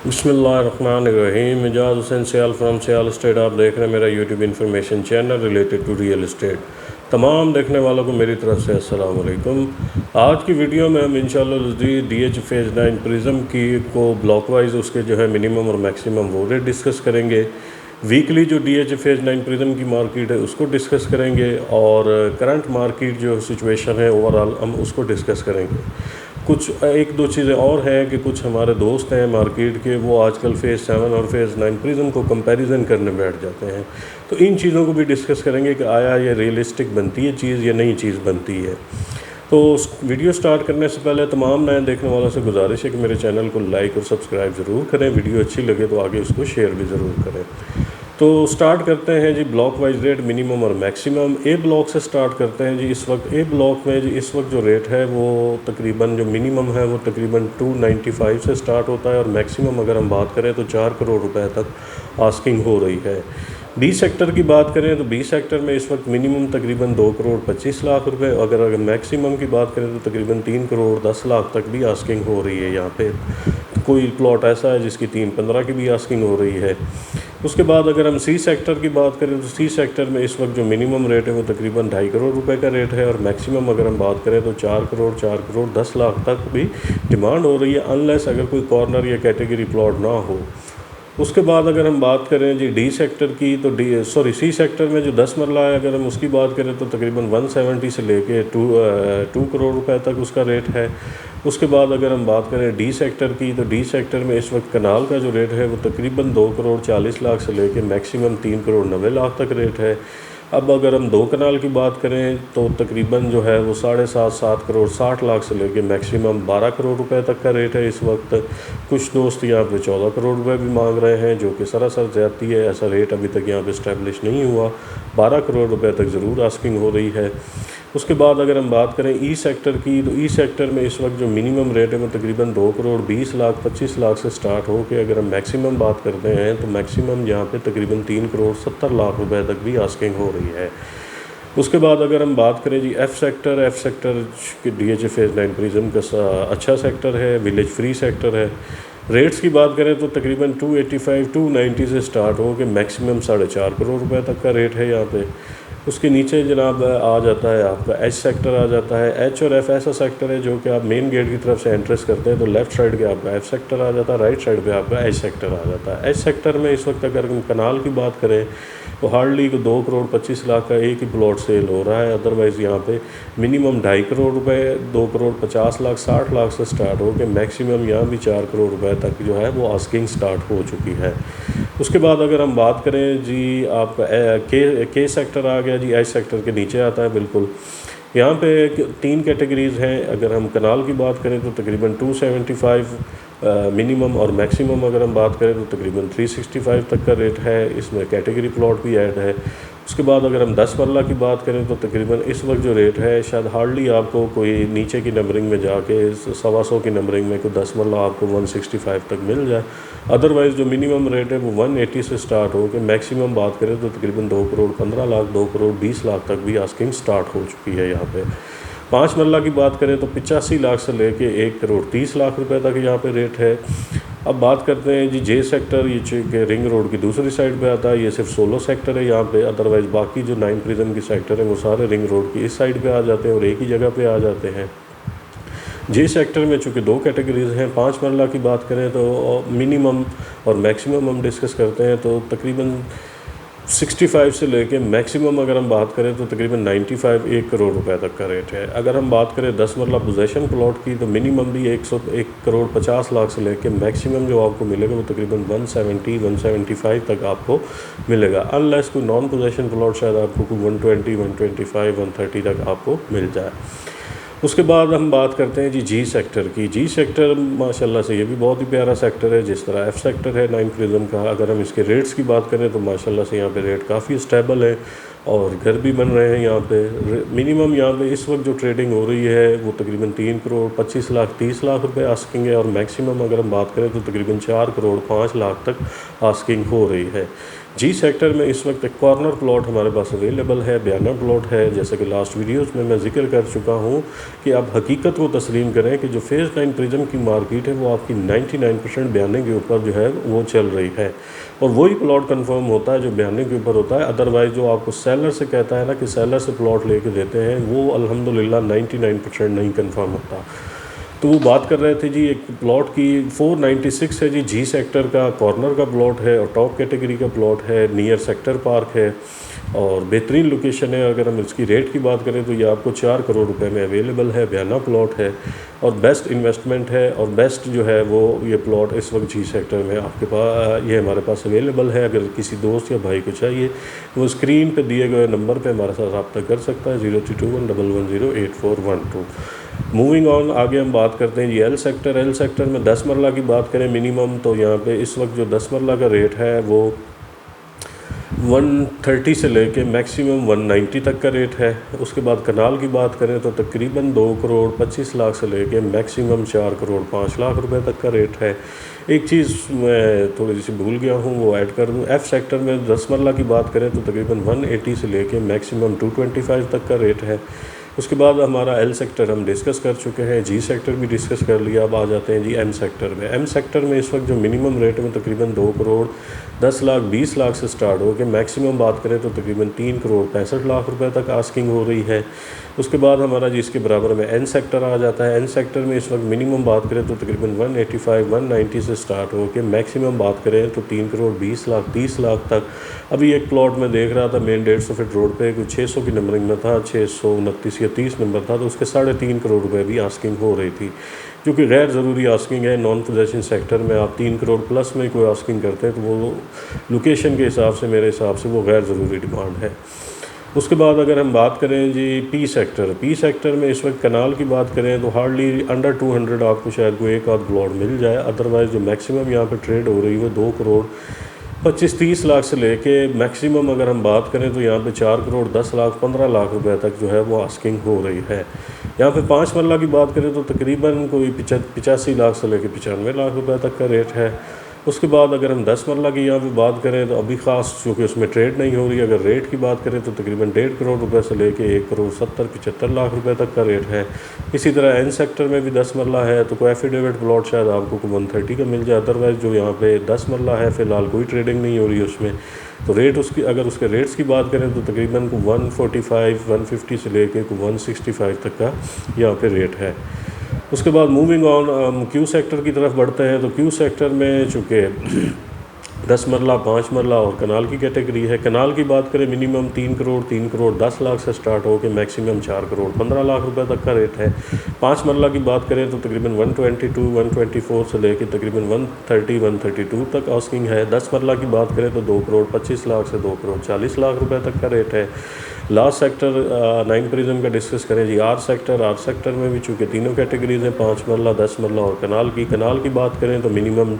बिस्मिल्लाहिर्रहमानिर्रहीम। Ijaz Hussain Sial from Sial state. आप देख रहे हैं मेरा YouTube information channel related to real estate. तमाम देखने वालों को मेरी तरफ से अस्सलाम वालेकुम। आज की वीडियो में हम इंशाअल्लाह DH फेज़ 9 प्रिज्म की को ब्लॉक वाइज उसके जो है मिनिमम और मैक्सिमम वो रेट डिस्कस करेंगे। वीकली जो DH फेज़ 9 प्रिज्म की मार्केट है उसको डिस्कस करेंगे और करंट मार्केट जो सिचुएशन है ओवरऑल हम उसको डिस्कस करेंगे। कुछ एक दो चीज़ें और हैं कि कुछ हमारे दोस्त हैं मार्केट के, वो आजकल फ़ेज़ 7 और फ़ेज़ 9 प्रिज्म को कंपैरिजन करने बैठ जाते हैं। तो इन चीज़ों को भी डिस्कस करेंगे कि आया ये रियलिस्टिक बनती है चीज़ या नई चीज़ बनती है। तो वीडियो स्टार्ट करने से पहले तमाम नए देखने वालों से गुजारिश है कि मेरे चैनल को लाइक और सब्सक्राइब ज़रूर करें। वीडियो अच्छी लगे तो आगे उसको शेयर भी ज़रूर करें। तो स्टार्ट करते हैं जी ब्लॉक वाइज रेट मिनिमम और मैक्सिमम। ए ब्लॉक से स्टार्ट करते हैं जी। इस वक्त ए ब्लॉक में जी इस वक्त जो रेट है वो तकरीबन जो मिनिमम है वो तकरीबन 295 से स्टार्ट होता है और मैक्सिमम अगर हम बात करें तो 4 करोड़ रुपए तक आस्किंग हो रही है। बी सेक्टर की बात करें तो बी सेक्टर में इस वक्त मिनिमम तकरीबन 2 करोड़ 25 लाख रुपए, अगर मैक्सिमम की बात करें तो तकरीबन 3 करोड़ 10 लाख तक भी आस्किंग हो रही है। यहाँ पे कोई प्लॉट ऐसा है जिसकी 315 की भी आस्किंग हो रही है। उसके बाद अगर हम सी सेक्टर की बात करें तो सी सेक्टर में इस वक्त जो मिनिमम रेट है वो तकरीबन 2.5 करोड़ रुपए का रेट है और मैक्सिमम अगर हम बात करें तो 4 करोड़ 10 लाख तक भी डिमांड हो रही है, अनलेस अगर कोई कॉर्नर या कैटेगरी प्लॉट ना हो। उसके बाद अगर हम बात करें जी डी सेक्टर की तो सी सेक्टर में जो 10 मरला है अगर हम उसकी बात करें तो तकरीबन 170 से लेके 2 करोड़ रुपए तक उसका रेट है। उसके बाद अगर हम बात करें डी सेक्टर की तो डी सेक्टर में इस वक्त कनाल का जो रेट है वो तकरीबन 2 करोड़ 40 लाख से लेके मैक्सिमम 3 करोड़ 90 लाख तक रेट है। अब अगर हम 2 कनाल की बात करें तो तकरीबन जो है वो 7.5 करोड़ 60 लाख से लेके मैक्सिमम 12 करोड़ रुपए तक का रेट है इस वक्त। कुछ दोस्त यहाँ पे 14 करोड़ रुपए भी मांग रहे हैं जो कि सरासर ज़्यादती है। ऐसा रेट अभी तक यहाँ पे इस्टेब्लिश नहीं हुआ। 12 करोड़ रुपए तक ज़रूर आस्किंग हो रही है। उसके बाद अगर हम बात करें ई सेक्टर की तो ई सेक्टर में इस वक्त जो मिनिमम रेट है वो तकरीबन 2 करोड़ 20 लाख 25 लाख से स्टार्ट हो के अगर हम मैक्सिमम बात करते हैं तो मैक्सिमम यहाँ पे तकरीबन 3 करोड़ 70 लाख रुपए तक भी आस्किंग हो रही है। उसके बाद अगर हम बात करें जी एफ़ सेक्टर की DH फेज़ 9 प्रिज्म का अच्छा सेक्टर है, विलेज फ्री सेक्टर है। रेट्स की बात करें तो तकरीबन 285 290 से स्टार्ट हो के मैक्सिमम 4.5 करोड़ रुपए तक का रेट है यहाँ पे। उसके नीचे जनाब आ जाता है आपका एच सेक्टर आ जाता है। एच और एफ ऐसा सेक्टर है जो कि आप मेन गेट की तरफ से एंट्रेंस करते हैं तो लेफ़्ट साइड के आपका एफ सेक्टर आ जाता है, राइट साइड पे आपका एच सेक्टर आ जाता है। एच सेक्टर में इस वक्त अगर हम कनाल की बात करें तो हार्डली 2 करोड़ 25 लाख का एक ही प्लॉट सेल हो रहा है। अदरवाइज़ यहाँ पे मिनिमम 2.5 करोड़ रुपए 2 करोड़ 50 लाख 60 लाख से स्टार्ट हो के मैक्सिमम यहाँ भी 4 करोड़ रुपए तक जो है वो आस्किंग स्टार्ट हो चुकी है। उसके बाद अगर हम बात करें जी आप के सेक्टर आ गया जी, एच सेक्टर के नीचे आता है बिल्कुल। यहाँ पे 3 कैटेगरीज़ हैं। अगर हम कनाल की बात करें तो तकरीबन 275 मिनिमम और मैक्सिमम अगर हम बात करें तो तकरीबन 365 तक का रेट है। इसमें कैटेगरी प्लॉट भी ऐड है। उसके बाद अगर हम 10 मरला की बात करें तो तकरीबन इस वक्त जो रेट है शायद हार्डली आपको कोई नीचे की नंबरिंग में जाके 125 की नंबरिंग में कोई 10 मरला आपको 165 तक मिल जाए। अदरवाइज़ जो मिनिमम रेट है वो 180 से स्टार्ट हो के मैक्सिमम बात करें तो तकरीबन 2 करोड़ 15 लाख 2 करोड़ 20 लाख तक भी आस्किंग स्टार्ट हो चुकी है यहाँ पे। 5 मरला की बात करें तो 85 लाख से लेके 1 करोड़ 30 लाख रुपए तक यहाँ पे रेट है। अब बात करते हैं जी जे सेक्टर, ये रिंग रोड की दूसरी साइड पे आता है। ये सिर्फ 16 सेक्टर है यहाँ पे। अदरवाइज़ बाकी जो 9 प्रिज्म की सेक्टर है वो सारे रिंग रोड की इस साइड पे आ जाते हैं और एक ही जगह पे आ जाते हैं। जे सेक्टर में चूँकि 2 कैटेगरीज़ हैं। 5 मरला की बात करें तो मिनिमम और मैक्सिमम हम डिस्कस करते हैं तो तकरीबन 65 से लेके मैक्सिमम अगर हम बात करें तो तकरीबन 95 1 करोड़ रुपए तक का रेट है। अगर हम बात करें 10 मरला पोजेशन प्लॉट की तो मिनिमम भी 1 करोड़ 50 लाख से लेके मैक्सिमम जो आपको मिलेगा वो तकरीबन 170 175 तक आपको मिलेगा, अनलेस कोई नॉन पोजेशन प्लॉट शायद आपको कोई 120 125 130 तक आपको मिल जाए। उसके बाद हम बात करते हैं जी सेक्टर की। जी सेक्टर माशाल्लाह से ये भी बहुत ही प्यारा सेक्टर है, जिस तरह एफ़ सेक्टर है 9 प्रिज्म का। अगर हम इसके रेट्स की बात करें तो माशाल्लाह से यहाँ पे रेट काफ़ी स्टेबल है और घर भी बन रहे हैं यहाँ पे। मिनिमम यहाँ पे इस वक्त जो ट्रेडिंग हो रही है वो तकरीबन 3 करोड़ 25 लाख 30 लाख रुपए आस्किंग है और मैक्सिमम अगर हम बात करें तो तकरीबन 4 करोड़ 5 लाख तक आस्किंग हो रही है। जी सेक्टर में इस वक्त एक कॉर्नर प्लॉट हमारे पास अवेलेबल है, बयाना प्लॉट है। जैसे कि लास्ट वीडियोस में मैं जिक्र कर चुका हूँ कि आप हकीकत को तस्लीम करें कि जो फेज़ 9 प्रिज्म की मार्केट है वो आपकी 99% बयाने के ऊपर जो है वो चल रही है, और वही प्लॉट कंफर्म होता है जो बयाने के ऊपर होता है। अदरवाइज़ जो आपको सेलर से कहता है ना कि सेलर से प्लॉट लेके देते हैं, वो अल्हम्दुलिल्लाह 99% नहीं कंफर्म होता। तो वो बात कर रहे थे जी एक प्लॉट की 496 है जी सेक्टर का, कॉर्नर का प्लॉट है और टॉप कैटेगरी का प्लॉट है, नियर सेक्टर पार्क है और बेहतरीन लोकेशन है। अगर हम इसकी रेट की बात करें तो ये आपको 4 करोड़ रुपए में अवेलेबल है, बयाना प्लॉट है और बेस्ट इन्वेस्टमेंट है। और बेस्ट जो है वो ये प्लॉट इस वक्त जी सेक्टर में आपके पास ये हमारे पास अवेलेबल है। अगर किसी दोस्त या भाई को चाहिए वो स्क्रीन पे दिए गए नंबर पे हमारे साथ रब्ता कर सकता है 032111084112। मूविंग ऑन, आगे हम बात करते हैं जी एल सेक्टर में 10 मरला की बात करें मिनिमम, तो यहाँ पे इस वक्त जो 10 मरला का रेट है वो 130 से लेके मैक्सिमम 190 तक का रेट है। उसके बाद कनाल की बात करें तो तकरीबन 2 करोड़ 25 लाख से लेके मैक्सिमम 4 करोड़ 5 लाख रुपए तक का रेट है। एक चीज़ मैं थोड़ी सी भूल गया हूँ वो ऐड कर दूँ। एफ़ सेक्टर में 10 मरला की बात करें तो तकरीबन 180 से लेके मैक्सिमम 225 तक का रेट है। उसके बाद हमारा एल सेक्टर हम डिस्कस कर चुके हैं, जी सेक्टर भी डिस्कस कर लिया। अब आ जाते हैं जी एम सेक्टर में। एम सेक्टर में इस वक्त जो मिनिमम रेट में तकरीबन 2 करोड़ 10 लाख 20 लाख से स्टार्ट हो के मैक्सिमम बात करें तो तकरीबन 3 करोड़ 65 लाख रुपए तक आस्किंग हो रही है। उसके बाद हमारा जी इसके बराबर में एन सेक्टर आ जाता है। एन सेक्टर में इस वक्त मिनिमम बात करें तो तकरीबन 185 190 से स्टार्ट हो के मैक्सिमम बात करें तो 3 करोड़ 20 लाख 30 लाख तक। अभी एक प्लॉट में देख रहा था मेन 150 फीट रोड पे कुछ 600 की नंबरिंग में था, 629 या 30 नंबर था, तो उसके 3.5 करोड़ रुपए भी आस्किंग हो रही थी, जो कि गैर ज़रूरी आस्किंग है। नॉन पोजेशन सेक्टर में आप 3 करोड़ प्लस में कोई आस्किंग करते हैं तो वो लोकेशन के हिसाब से मेरे हिसाब से वो गैर ज़रूरी डिमांड है। उसके बाद अगर हम बात करें जी पी सेक्टर में इस वक्त कनाल की बात करें तो हार्डली अंडर 200 आपको शायद कोई एक आध प्लॉट मिल जाए। अदरवाइज़ जो मैक्सिमम यहाँ पे ट्रेड हो रही है 2 करोड़ 25-30 लाख से लेके मैक्सिमम अगर हम बात करें तो यहाँ पे 4 करोड़ 10 लाख 15 लाख रुपए तक जो है वो आस्किंग हो रही है। यहाँ पे 5 मरला की बात करें तो तकरीबन कोई 85 लाख से लेके 95 लाख रुपए तक का रेट है। उसके बाद अगर हम 10 मरला की यहाँ पे बात करें तो अभी ख़ास चूँकि उसमें ट्रेड नहीं हो रही, अगर रेट की बात करें तो तकरीबन 1.5 करोड़ रुपए से लेके 1 करोड़ 70-75 लाख रुपए तक का रेट है। इसी तरह एन सेक्टर में भी 10 मरला है तो कोई एफिडेविट प्लॉट शायद आपको 130 का मिल जाए। अदरवाइज़ जो यहाँ पे 10 मरला है फ़िलहाल कोई ट्रेडिंग नहीं हो रही है उसमें, तो रेट उसकी अगर उसके रेट्स की बात करें तो तकरीबन 145 150 से लेके 165 तक का यहाँ पे रेट है। उसके बाद मूविंग ऑन क्यू सेक्टर की तरफ बढ़ते हैं। तो क्यू सेक्टर में चूँकि 10 मरला 5 मरला और कनाल की कैटेगरी है। कनाल की बात करें मिनिमम 3 करोड़ 10 लाख से स्टार्ट हो के मैक्सिमम 4 करोड़ 15 लाख रुपए तक का रेट है। 5 मरला की बात करें तो तकरीबन 122 124 से लेके तकरीबन 130 132 तक आस्किंग है। 10 मरला की बात करें तो 2 करोड़ 25 लाख से 2 करोड़ 40 लाख रुपए तक का रेट है। लास्ट सेक्टर 9 प्रिज्म का डिस्कस करें जी आर सेक्टर में भी चूँकि तीनों कैटेगरीज हैं, 5 मरला 10 मरला और कनाल की बात करें तो मिनिमम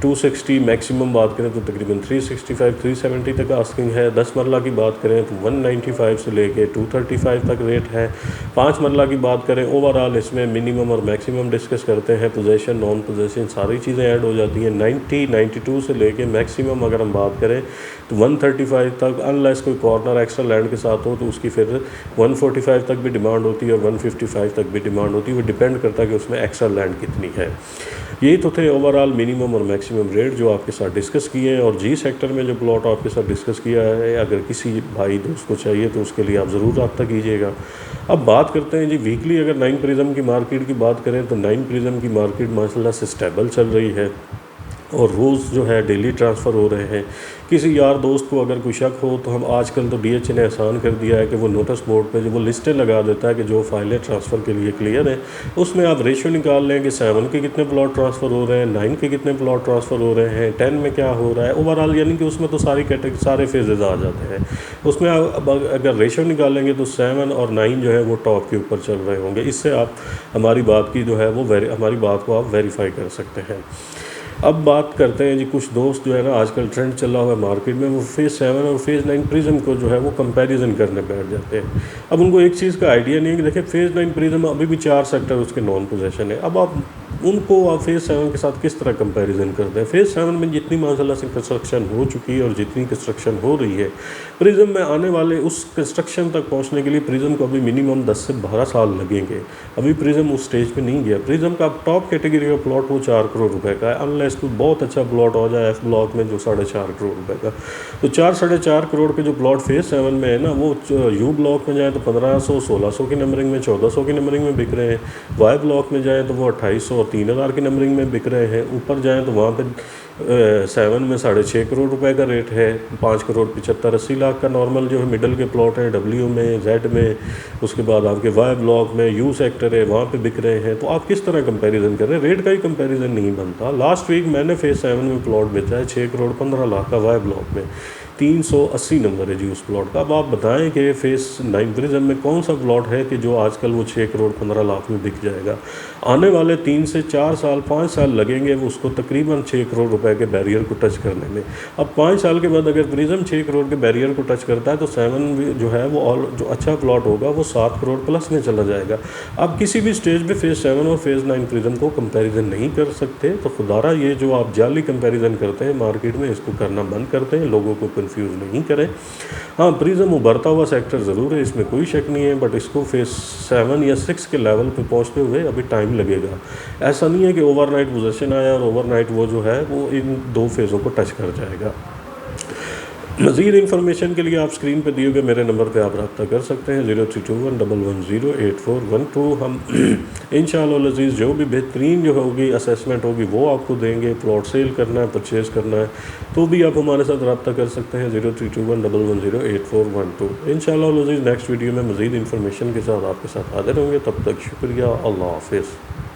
260, मैक्सिमम बात करें तो तकरीबन 365 370 तक आस्किंग है। 10 मरला की बात करें तो 195 से लेके 235 तक रेट है। 5 मरला की बात करें ओवरऑल इसमें मिनिमम और मैक्सिमम डिस्कस करते हैं, पोजेशन नॉन पोजेशन सारी चीज़ें ऐड हो जाती हैं। 90 92 से लेके मैक्सिमम अगर हम बात करें तो 135 तक, अनलेस कोई कॉर्नर एक्स्ट्रा लैंड के साथ हो तो उसकी फिर 145 तक भी डिमांड होती है और 155 तक भी डिमांड होती है। वो डिपेंड करता है कि उसमें एक्स्ट्रा लैंड कितनी है। यही तो थे ओवरऑल मिनिमम और मैक्सिमम रेट जो आपके साथ डिस्कस किए हैं। और जी सेक्टर में जो प्लॉट आपके साथ डिस्कस किया है, अगर किसी भाई दोस्त को चाहिए तो उसके लिए आप ज़रूर रब्ता कीजिएगा। अब बात करते हैं जी वीकली अगर 9 प्रिज्म की मार्केट की बात करें तो 9 प्रिज्म की मार्केट माशाल्लाह से स्टेबल चल रही है और रोज़ जो है डेली ट्रांसफ़र हो रहे हैं। किसी यार दोस्त को अगर कोई शक हो तो हम आजकल तो DH ने आसान कर दिया है कि वो नोटिस बोर्ड पे जो वो लिस्टें लगा देता है कि जो फाइलें ट्रांसफ़र के लिए क्लियर है, उसमें आप रेशियो निकाल लें कि 7 के कितने प्लॉट ट्रांसफ़र हो रहे हैं, 9 के कितने प्लॉट ट्रांसफ़र हो रहे हैं, 10 में क्या हो रहा है ओवरऑल, यानी कि उसमें तो सारी कैटेगरी सारे फेजेज़ आ जाते हैं। उसमें आप अगर रेशियो निकालेंगे तो 7 और 9 जो है वो टॉप के ऊपर चल रहे होंगे। इससे आप हमारी बात की जो है वो हमारी बात को आप वेरीफाई कर सकते हैं। अब बात करते हैं जी कुछ दोस्त जो है ना आजकल ट्रेंड चला हुआ है मार्केट में, वो फेज़ 7 और फेज़ 9 प्रिज्म को जो है वो कंपैरिजन करने बैठ जाते हैं। अब उनको एक चीज़ का आइडिया नहीं है कि देखिए फेज़ 9 प्रिज्म अभी भी 4 सेक्टर उसके नॉन पोजेशन है। अब आप उनको आप फेज़ 7 के साथ किस तरह कंपैरिजन करते हैं। फेज़ 7 में जितनी माशाल्लाह से कंस्ट्रक्शन हो चुकी है और जितनी कंस्ट्रक्शन हो रही है, प्रिज्म में आने वाले उस कंस्ट्रक्शन तक पहुंचने के लिए प्रिज्म को अभी मिनिमम 10 से 12 साल लगेंगे। अभी प्रिज्म उस स्टेज पे नहीं गया। प्रिज्म का टॉप कैटेगरी का प्लॉट वो 4 करोड़ रुपए का है, अनलेस कोई बहुत अच्छा प्लॉट हो जाए एफ ब्लॉक में जो 4.5 करोड़ रुपए का। तो 4-4.5 करोड़ के जो प्लॉट फेज़ 7 में है ना, वो यू ब्लॉक में जाए तो 1500-1600 की नंबरिंग में, 1400 की नंबरिंग में बिक रहे हैं। वाई ब्लॉक में जाएँ तो वो 2800 और 3000 की नंबरिंग में बिक रहे हैं। ऊपर जाएँ तो वहाँ पे 7 में 6.5 करोड़ रुपए का रेट है। 5 करोड़ 75-80 लाख का नॉर्मल जो है मिडल के प्लॉट है, डब्ल्यू में, जेड में, उसके बाद आपके वाई ब्लॉक में, यू सेक्टर है, वहाँ पे बिक रहे हैं। तो आप किस तरह कंपैरिजन कर रहे हैं, रेट का ही कंपैरिजन नहीं बनता। लास्ट वीक मैंने फेज़ 7 में प्लॉट बेचा है 6 करोड़ 15 लाख का वाई ब्लॉक में, 380 नंबर है जी उस प्लॉट का। अब आप बताएं कि फेज़ 9 प्रिज्म में कौन सा प्लॉट है कि जो आजकल वो 6 करोड़ 15 लाख में बिक जाएगा। आने वाले 3 से 4 साल 5 साल लगेंगे वो उसको तकरीबन 6 करोड़ रुपए के बैरियर को टच करने में। अब 5 साल के बाद अगर प्रिज्म 6 करोड़ के बैरियर को टच करता है तो 7 जो है वो और जो अच्छा प्लॉट होगा वो 7 करोड़ प्लस में चला जाएगा। आप किसी भी स्टेज पे फेज़ 7 और फेज़ 9 प्रिज्म को कंपैरिजन नहीं कर सकते। तो खुदारा ये जो आप जाली कंपैरिजन करते हैं मार्केट में, इसको करना बंद करते हैं, लोगों को कंफ्यूज नहीं करें। हाँ, प्रिज्म उभरता हुआ सेक्टर ज़रूर है, इसमें कोई शक नहीं है, बट इसको फेज़ 7 या 6 के लेवल पे पहुंचते हुए अभी टाइम लगेगा। ऐसा नहीं है कि ओवरनाइट पोजीशन आया और ओवरनाइट वो जो है वो इन 2 फेज़ों को टच कर जाएगा। मज़ीद इन्फॉर्मेशन के लिए आप स्क्रीन पे दिए गए मेरे नंबर पे आप रब्ता कर सकते हैं 032111084112। हम इंशाअल्लाह अज़ीज़ जो भी बेहतरीन जो होगी असेसमेंट होगी वो आपको देंगे। प्लॉट सेल करना है, परचेज़ करना है तो भी आप हमारे साथ रब्ता कर सकते हैं 032111084112। इंशाअल्लाह अज़ीज़ नेक्स्ट वीडियो में मज़ीद इन्फॉर्मेशन के साथ आपके साथ हाज़िर होंगे। तब तक शुक्रिया, अल्लाह हाफ़िज़।